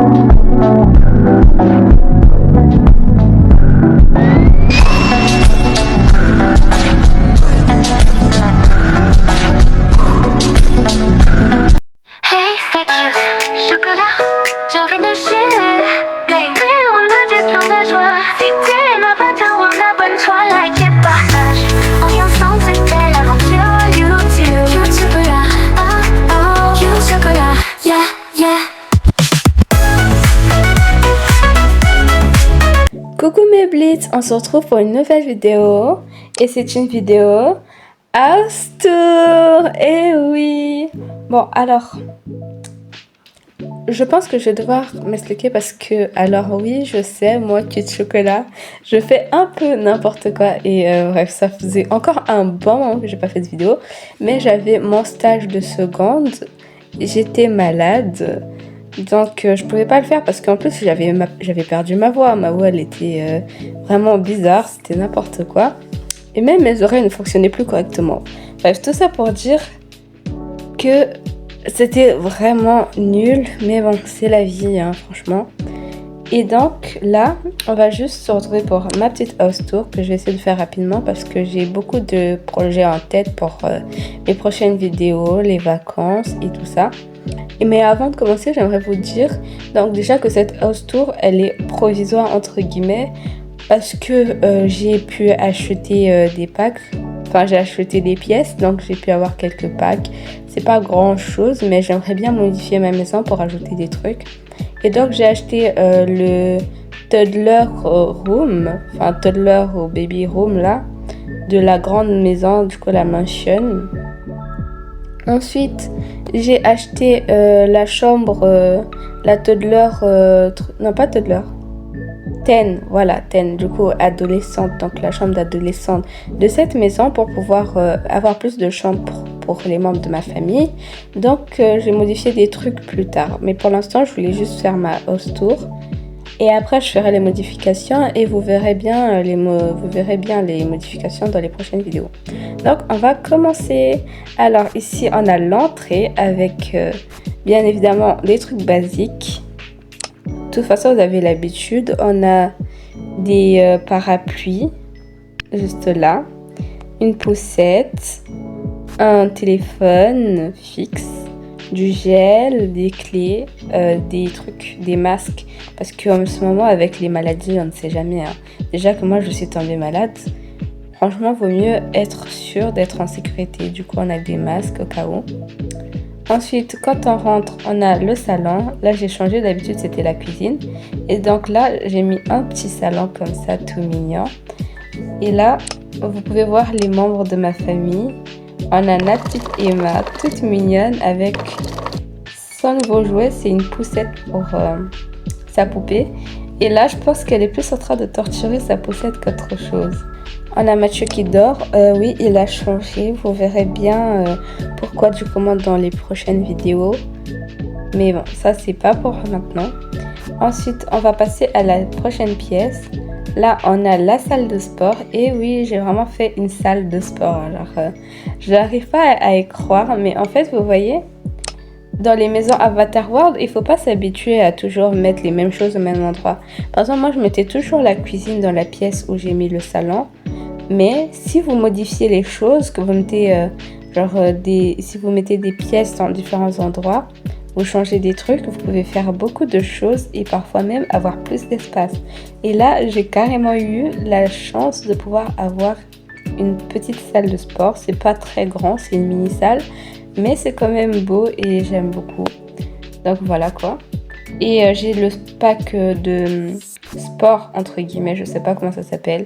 Hey, fake news, chocolat, j'aurais de chier. Baby, on le dit plein de joie. C'était ma pâte, on a bonne foi, like it passage. On y ensemble, c'était l'aventure. You chocolat, oh oh, you chocolat, yeah, yeah. Coucou mes blitz, on se retrouve pour une nouvelle vidéo et c'est une vidéo house tour. Eh oui. Bon alors, je pense que je vais devoir m'expliquer parce que, alors oui, je sais, moi qui de chocolat, je fais un peu n'importe quoi et bref, ça faisait encore un bon moment que j'ai pas fait de vidéo, mais j'avais mon stage de seconde, j'étais malade. Donc je pouvais pas le faire parce qu'en plus j'avais perdu ma voix elle était vraiment bizarre, c'était n'importe quoi. Et même mes oreilles ne fonctionnaient plus correctement. Bref, tout ça pour dire que c'était vraiment nul, mais bon, c'est la vie, hein, franchement. Et donc là, on va juste se retrouver pour ma petite house tour que je vais essayer de faire rapidement parce que j'ai beaucoup de projets en tête pour mes prochaines vidéos, les vacances et tout ça. Mais avant de commencer, j'aimerais vous dire donc déjà que cette house tour, elle est provisoire entre guillemets parce que j'ai pu acheter des packs. Enfin, j'ai acheté des pièces, donc j'ai pu avoir quelques packs. C'est pas grand chose, mais j'aimerais bien modifier ma maison pour ajouter des trucs. Et donc j'ai acheté le toddler room, enfin toddler ou baby room là, de la grande maison, du coup la mansion. Ensuite, j'ai acheté la chambre, la toddler, non pas toddler, voilà, 10, du coup adolescente, donc la chambre d'adolescente de cette maison pour pouvoir avoir plus de chambres pour les membres de ma famille. Donc j'ai modifié des trucs plus tard, mais pour l'instant je voulais juste faire ma house tour. Et après, je ferai les modifications et vous verrez bien les modifications dans les prochaines vidéos. Donc, on va commencer. Alors, ici, on a l'entrée avec, bien évidemment, les trucs basiques. De toute façon, vous avez l'habitude. On a des parapluies, juste là. Une poussette. Un téléphone fixe. Du gel, des clés, des trucs, des masques. Parce qu'en ce moment, avec les maladies, on ne sait jamais. Hein. Déjà que moi, je suis tombée malade. Franchement, vaut mieux être sûr d'être en sécurité. Du coup, on a des masques au cas où. Ensuite, quand on rentre, on a le salon. Là, j'ai changé. D'habitude, c'était la cuisine. Et donc là, j'ai mis un petit salon comme ça, tout mignon. Et là, vous pouvez voir les membres de ma famille. On a la petite Emma, toute mignonne, avec son nouveau jouet, c'est une poussette pour sa poupée. Et là, je pense qu'elle est plus en train de torturer sa poussette qu'autre chose. On a Mathieu qui dort. Oui, il a changé. Vous verrez bien pourquoi du comment dans les prochaines vidéos. Mais bon, ça, c'est pas pour maintenant. Ensuite, on va passer à la prochaine pièce. Là, on a la salle de sport. Et oui, j'ai vraiment fait une salle de sport. Alors, je n'arrive pas à y croire. Mais en fait, vous voyez, dans les maisons Avatar World, il ne faut pas s'habituer à toujours mettre les mêmes choses au même endroit. Par exemple, moi, je mettais toujours la cuisine dans la pièce où j'ai mis le salon. Mais si vous modifiez les choses, que vous mettez, si vous mettez des pièces dans différents endroits, vous changez des trucs, vous pouvez faire beaucoup de choses et parfois même avoir plus d'espace. Et là, j'ai carrément eu la chance de pouvoir avoir une petite salle de sport. C'est pas très grand, c'est une mini salle, mais c'est quand même beau et j'aime beaucoup. Donc voilà quoi. Et j'ai le pack de sport entre guillemets, je sais pas comment ça s'appelle,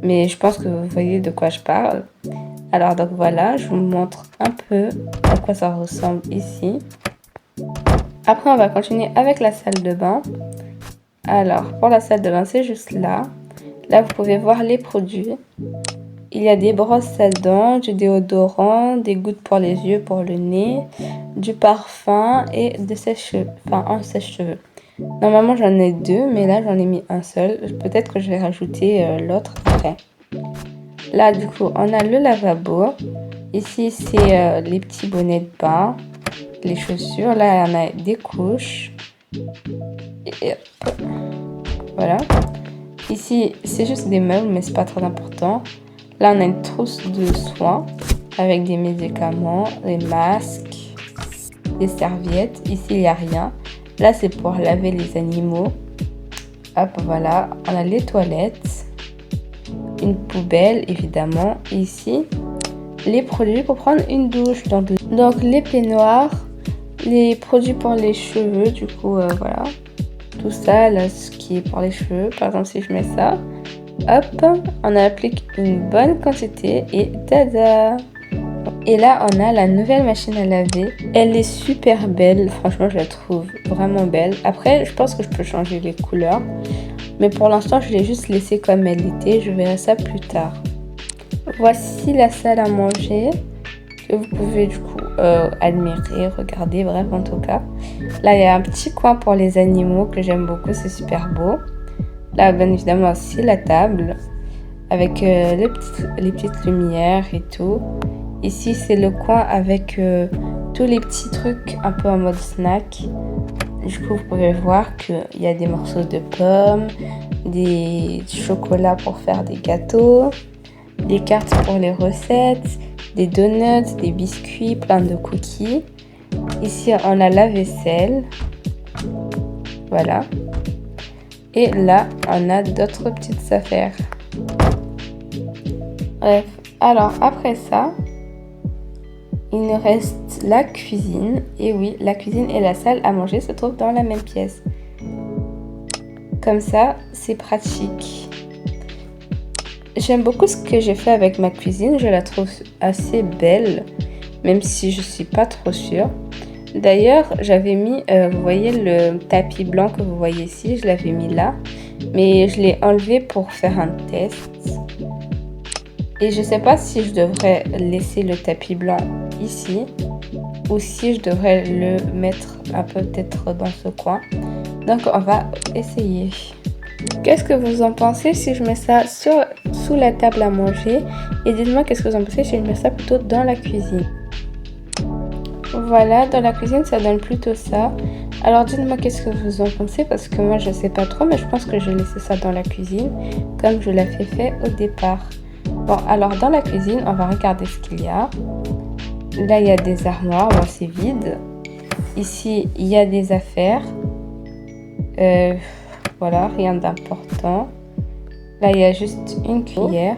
mais je pense que vous voyez de quoi je parle. Alors donc voilà, je vous montre un peu à quoi ça ressemble ici. Après, on va continuer avec la salle de bain. Alors, pour la salle de bain, c'est juste là. Là, vous pouvez voir les produits. Il y a des brosses à dents, du déodorant, des gouttes pour les yeux, pour le nez, du parfum et des sèche-cheveux. Enfin, un sèche-cheveux. Normalement, j'en ai deux, mais là, j'en ai mis un seul. Peut-être que je vais rajouter l'autre après. Là, du coup, on a le lavabo. Ici, c'est les petits bonnets de bain. Les chaussures, là on a des couches, Et hop. Voilà. Ici, c'est juste des meubles, mais c'est pas très important. Là, on a une trousse de soins avec des médicaments, des masques, des serviettes. Ici, il n'y a rien. Là, c'est pour laver les animaux. Hop, voilà. On a les toilettes. Une poubelle, évidemment. Et ici, les produits pour prendre une douche. Donc les peignoirs, les produits pour les cheveux. Du coup, voilà. Tout ça, là, ce qui est pour les cheveux. Par exemple, si je mets ça, hop, on applique une bonne quantité et tada! Et là, on a la nouvelle machine à laver. Elle est super belle. Franchement, je la trouve vraiment belle. Après, je pense que je peux changer les couleurs. Mais pour l'instant, je l'ai juste laissée comme elle était. Je verrai ça plus tard. Voici la salle à manger que vous pouvez du coup admirer, regarder, bref en tout cas. Là, il y a un petit coin pour les animaux que j'aime beaucoup. C'est super beau. Là, bien évidemment, aussi la table avec les petites lumières et tout. Ici, c'est le coin avec tous les petits trucs un peu en mode snack. Du coup, vous pouvez voir qu'il y a des morceaux de pommes, des chocolats pour faire des gâteaux, des cartes pour les recettes, des donuts, des biscuits, plein de cookies. Ici, on a la vaisselle. Voilà. Et là, on a d'autres petites affaires. Bref, alors après ça, il nous reste la cuisine. Et oui, la cuisine et la salle à manger se trouvent dans la même pièce. Comme ça, c'est pratique. J'aime beaucoup ce que j'ai fait avec ma cuisine. Je la trouve assez belle, même si je suis pas trop sûre. D'ailleurs, j'avais mis, vous voyez le tapis blanc que vous voyez ici, je l'avais mis là. Mais je l'ai enlevé pour faire un test. Et je sais pas si je devrais laisser le tapis blanc ici ou si je devrais le mettre un peu peut-être dans ce coin. Donc on va essayer. Qu'est-ce que vous en pensez si je mets ça sous la table à manger? Et dites-moi qu'est-ce que vous en pensez si je mets ça plutôt dans la cuisine. Voilà, dans la cuisine ça donne plutôt ça. Alors dites-moi qu'est-ce que vous en pensez parce que moi je sais pas trop, mais je pense que je vais laisser ça dans la cuisine comme je l'avais fait au départ. Bon, alors dans la cuisine, on va regarder ce qu'il y a. Là, il y a des armoires, bon, c'est vide. Ici, il y a des affaires. Voilà, rien d'important. Là, il y a juste une cuillère.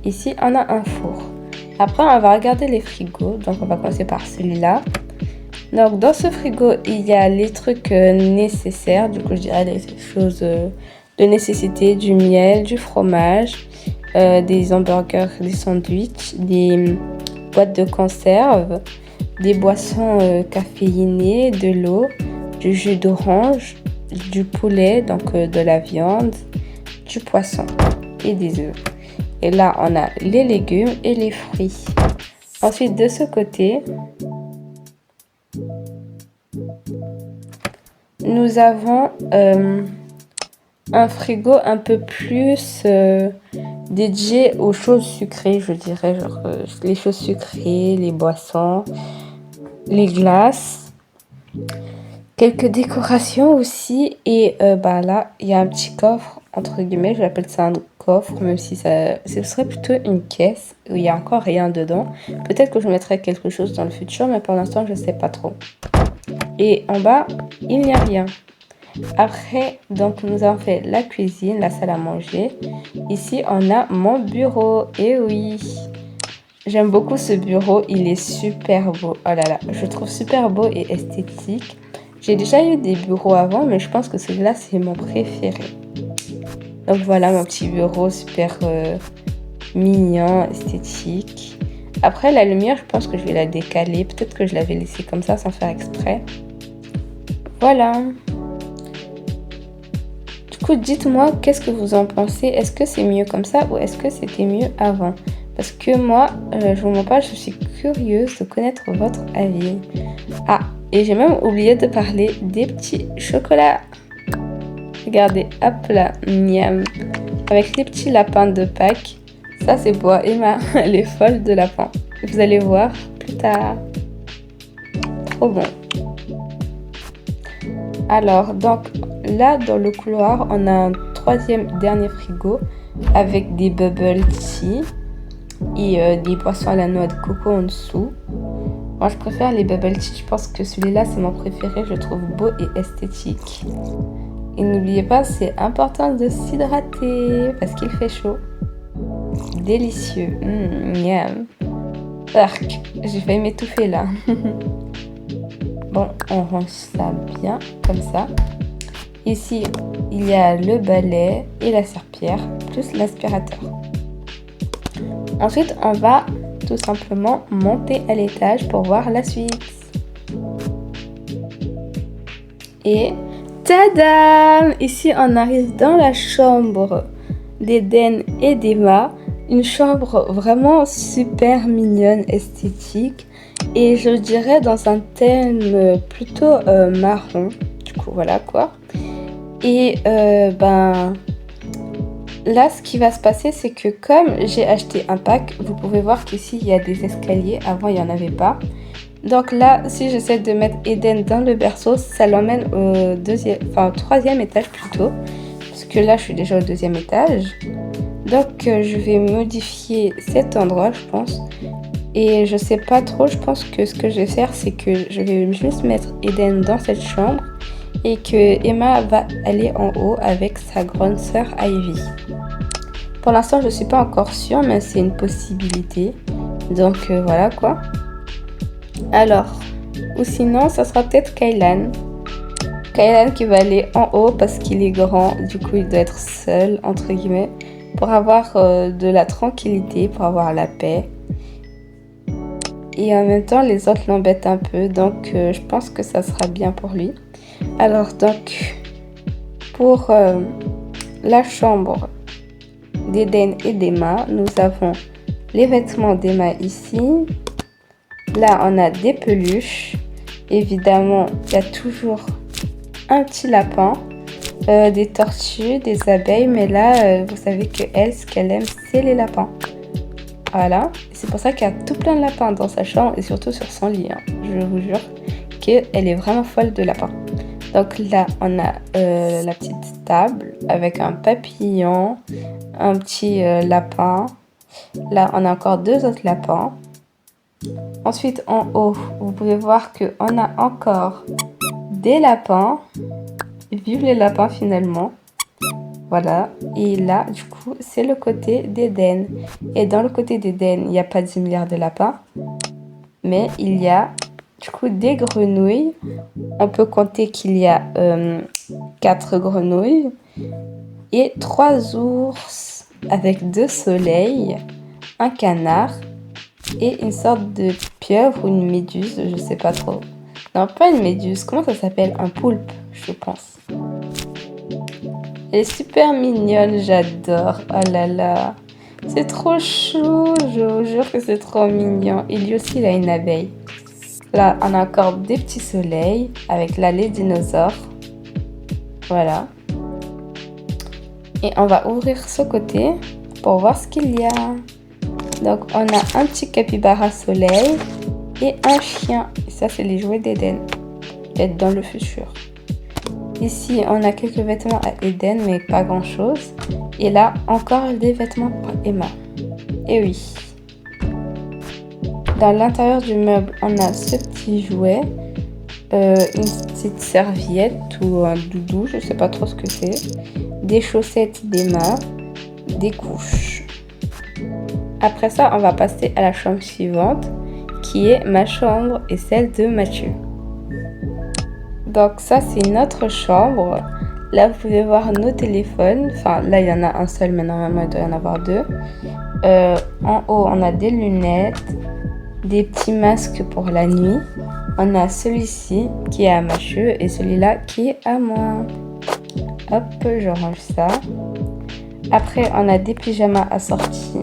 Ici, on a un four. Après, on va regarder les frigos. Donc, on va commencer par celui-là. Donc, dans ce frigo, il y a les trucs nécessaires. Du coup, je dirais les choses de nécessité, du miel, du fromage. Des hamburgers, des sandwichs, des boîtes de conserve, des boissons caféinées, de l'eau, du jus d'orange, du poulet, donc de la viande, du poisson et des œufs. Et là, on a les légumes et les fruits. Ensuite, de ce côté, nous avons un frigo un peu plus dédié aux choses sucrées, je dirais, genre les choses sucrées, les boissons, les glaces, quelques décorations aussi. Et bah là, il y a un petit coffre, entre guillemets, je l'appelle ça un coffre, même si ce serait plutôt une caisse où il n'y a encore rien dedans. Peut-être que je mettrai quelque chose dans le futur, mais pour l'instant, je ne sais pas trop. Et en bas, il n'y a rien. Après, donc nous avons fait la cuisine, la salle à manger. Ici, on a mon bureau. Et oui, j'aime beaucoup ce bureau. Il est super beau. Oh là là, je le trouve super beau et esthétique. J'ai déjà eu des bureaux avant, mais je pense que celui-là, c'est mon préféré. Donc voilà mon petit bureau super mignon, esthétique. Après, la lumière, je pense que je vais la décaler. Peut-être que je l'avais laissée comme ça sans faire exprès. Voilà. Du coup, dites-moi qu'est-ce que vous en pensez. Est-ce que c'est mieux comme ça ou est-ce que c'était mieux avant? Parce que moi, je vous mens pas, je suis curieuse de connaître votre avis. Ah, et j'ai même oublié de parler des petits chocolats. Regardez, hop là, miam. Avec les petits lapins de Pâques. Ça, c'est pour Emma, elle est folle de lapin. Vous allez voir plus tard. Trop bon. Alors, donc là, dans le couloir, on a un dernier frigo avec des bubble tea et des boissons à la noix de coco en dessous. Moi, je préfère les bubble tea. Je pense que celui-là, c'est mon préféré. Je le trouve beau et esthétique. Et n'oubliez pas, c'est important de s'hydrater parce qu'il fait chaud. Délicieux. Miam. Arc, j'ai failli m'étouffer là. Bon, on range ça bien, comme ça. Ici, il y a le balai et la serpillière, plus l'aspirateur. Ensuite, on va tout simplement monter à l'étage pour voir la suite. Et tadam! Ici, on arrive dans la chambre d'Eden et d'Emma. Une chambre vraiment super mignonne, esthétique. Et je dirais dans un thème plutôt marron. Du coup, voilà quoi. Et là, ce qui va se passer, c'est que comme j'ai acheté un pack, vous pouvez voir qu'ici, il y a des escaliers. Avant, il n'y en avait pas. Donc là, si j'essaie de mettre Eden dans le berceau, ça l'emmène au troisième étage plutôt. Parce que là, je suis déjà au deuxième étage. Donc, je vais modifier cet endroit, je pense. Et je sais pas trop, je pense que ce que je vais faire, c'est que je vais juste mettre Eden dans cette chambre. Et que Emma va aller en haut avec sa grande sœur Ivy. Pour l'instant, je ne suis pas encore sûre, mais c'est une possibilité. Donc voilà quoi. Alors, ou sinon, ça sera peut-être Kaylan. Kaylan qui va aller en haut parce qu'il est grand. Du coup, il doit être seul, entre guillemets, pour avoir de la tranquillité, pour avoir la paix. Et en même temps, les autres l'embêtent un peu. Donc, je pense que ça sera bien pour lui. Alors donc, pour la chambre d'Eden et d'Emma, nous avons les vêtements d'Emma ici. Là, on a des peluches. Évidemment, il y a toujours un petit lapin, des tortues, des abeilles. Mais là, vous savez que elle, ce qu'elle aime, c'est les lapins. Voilà. C'est pour ça qu'il y a tout plein de lapins dans sa chambre et surtout sur son lit. Hein. Je vous jure qu'elle est vraiment folle de lapins. Donc là, on a la petite table avec un papillon, un petit lapin. Là, on a encore deux autres lapins. Ensuite, en haut, vous pouvez voir qu'on a encore des lapins. Vive les lapins finalement. Voilà. Et là, du coup, c'est le côté d'Eden. Et dans le côté d'Eden, il n'y a pas 10 milliards de lapins. Mais il y a... Du coup, des grenouilles. On peut compter qu'il y a 4 grenouilles et 3 ours avec 2 soleils, un canard et une sorte de pieuvre ou une méduse, je sais pas trop. Non, pas une méduse, comment ça s'appelle? Un poulpe, je pense. Elle est super mignonne, j'adore. Oh là là, c'est trop chou, je vous jure que c'est trop mignon. Et lui aussi, il a une abeille. Là, on a encore des petits soleils avec là les dinosaures. Voilà. Et on va ouvrir ce côté pour voir ce qu'il y a. Donc, on a un petit capybara soleil et un chien. Et ça, c'est les jouets d'Eden. Peut-être dans le futur. Ici, on a quelques vêtements à Eden, mais pas grand-chose. Et là, encore des vêtements pour Emma. Et oui. Dans l'intérieur du meuble, on a ce petit jouet, une petite serviette ou un doudou, je sais pas trop ce que c'est, des chaussettes d'Emma, des couches. Après ça, on va passer à la chambre suivante, qui est ma chambre et celle de Mathieu. Donc ça, c'est notre chambre. Là, vous pouvez voir nos téléphones. Enfin, là, il y en a un seul, mais normalement, il doit y en avoir 2. En haut, on a des lunettes. Des petits masques pour la nuit. On a celui-ci qui est à Mathieu et celui-là qui est à moi. Hop, je range ça. Après, on a des pyjamas assortis.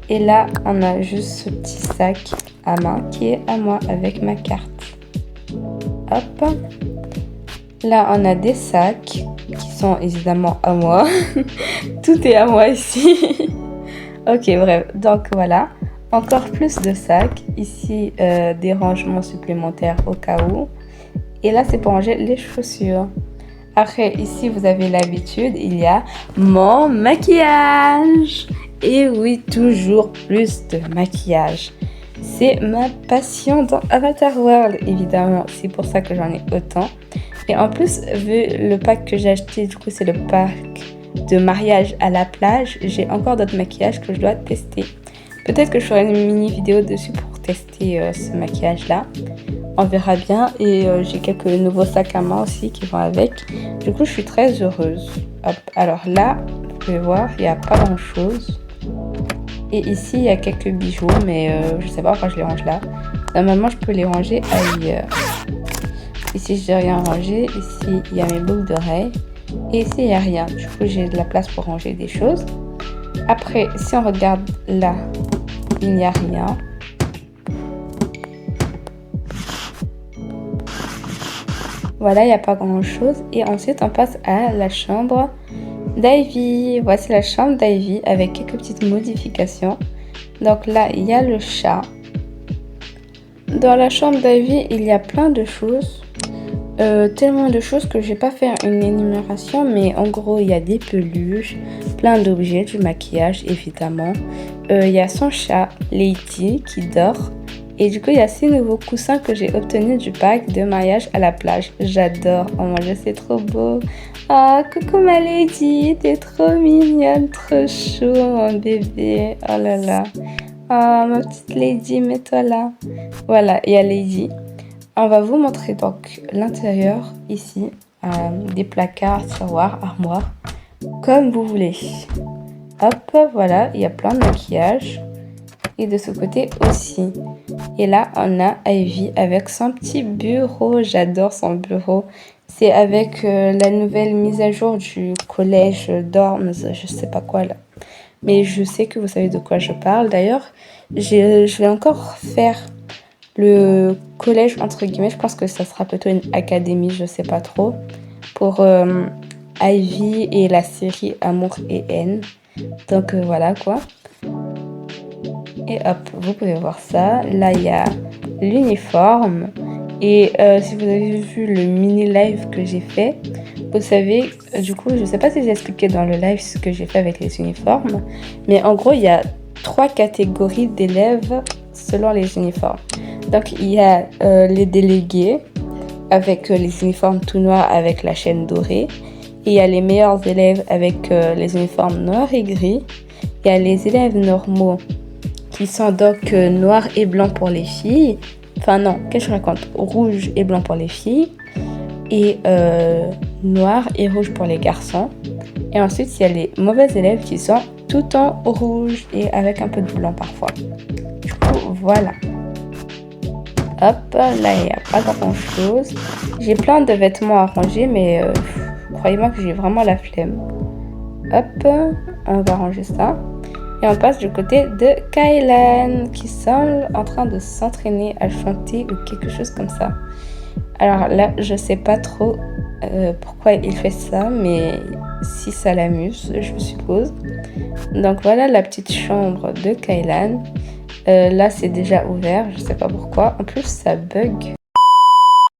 Et là, on a juste ce petit sac à main qui est à moi avec ma carte. Hop. Là, on a des sacs qui sont évidemment à moi. Tout est à moi ici. Ok, bref. Donc, voilà. Encore plus de sacs. Ici, des rangements supplémentaires au cas où. Et là, c'est pour ranger les chaussures. Après, ici, vous avez l'habitude, il y a mon maquillage. Et oui, toujours plus de maquillage. C'est ma passion dans Avatar World, évidemment. C'est pour ça que j'en ai autant. Et en plus, vu le pack que j'ai acheté, du coup, c'est le pack de mariage à la plage. J'ai encore d'autres maquillages que je dois tester. Peut-être que je ferai une mini vidéo dessus pour tester ce maquillage-là. On verra bien. Et j'ai quelques nouveaux sacs à main aussi qui vont avec. Du coup, je suis très heureuse. Hop. Alors là, vous pouvez voir, il n'y a pas grand-chose. Et ici, il y a quelques bijoux, mais je sais pas pourquoi je les range là. Normalement, je peux les ranger ailleurs. Ici, je n'ai rien rangé. Ici, il y a mes boucles d'oreilles. Et ici, il n'y a rien. Du coup, j'ai de la place pour ranger des choses. Après, si on regarde là, il n'y a rien. Voilà, il n'y a pas grand-chose. Et ensuite, on passe à la chambre d'Ivy. Voici la chambre d'Ivy avec quelques petites modifications. Donc là, il y a le chat. Dans la chambre d'Ivy, il y a plein de choses. Tellement de choses que je n'ai pas fait une énumération. Mais en gros, il y a des peluches, plein d'objets, du maquillage évidemment. Il y a son chat, Lady, qui dort. Et du coup, il y a 6 nouveaux coussins que j'ai obtenus du pack de mariage à la plage. J'adore. Oh mon Dieu, c'est trop beau. Ah, coucou ma Lady, t'es trop mignonne, trop chou, mon bébé. Oh là là. Ah, ma petite Lady, mets-toi là. Voilà, il y a Lady. On va vous montrer donc l'intérieur ici. Des placards, tiroirs, armoires, comme vous voulez. Hop, voilà, il y a plein de maquillage. Et de ce côté aussi. Et là, on a Ivy avec son petit bureau. J'adore son bureau. C'est avec la nouvelle mise à jour du collège Dorms, je sais pas quoi là. Mais je sais que vous savez de quoi je parle. D'ailleurs, je vais encore faire le collège entre guillemets. Je pense que ça sera plutôt une académie, je sais pas trop. Pour Ivy et la série Amour et Haine. Donc voilà quoi. Et hop, vous pouvez voir ça. Là, il y a l'uniforme. Et si vous avez vu le mini live que j'ai fait, vous savez, du coup, je ne sais pas si j'ai expliqué dans le live ce que j'ai fait avec les uniformes. Mais en gros, il y a 3 catégories d'élèves selon les uniformes. Donc, il y a les délégués avec les uniformes tout noirs avec la chaîne dorée. Et il y a les meilleurs élèves avec les uniformes noirs et gris. Il y a les élèves normaux qui sont donc noir et blanc pour les filles. Enfin non, qu'est-ce que je raconte? Rouge et blanc pour les filles. Et noir et rouge pour les garçons. Et ensuite, il y a les mauvais élèves qui sont tout en rouge et avec un peu de blanc parfois. Du coup, voilà. Hop, là, il n'y a pas grand-chose. J'ai plein de vêtements à ranger, mais croyez-moi que j'ai vraiment la flemme. Hop, on va ranger ça. Et on passe du côté de Kylan qui semble en train de s'entraîner à chanter ou quelque chose comme ça. Alors là, je sais pas trop pourquoi il fait ça, mais si ça l'amuse, je suppose. Donc voilà la petite chambre de Kylan. Là, c'est déjà ouvert, je sais pas pourquoi. En plus, ça bug.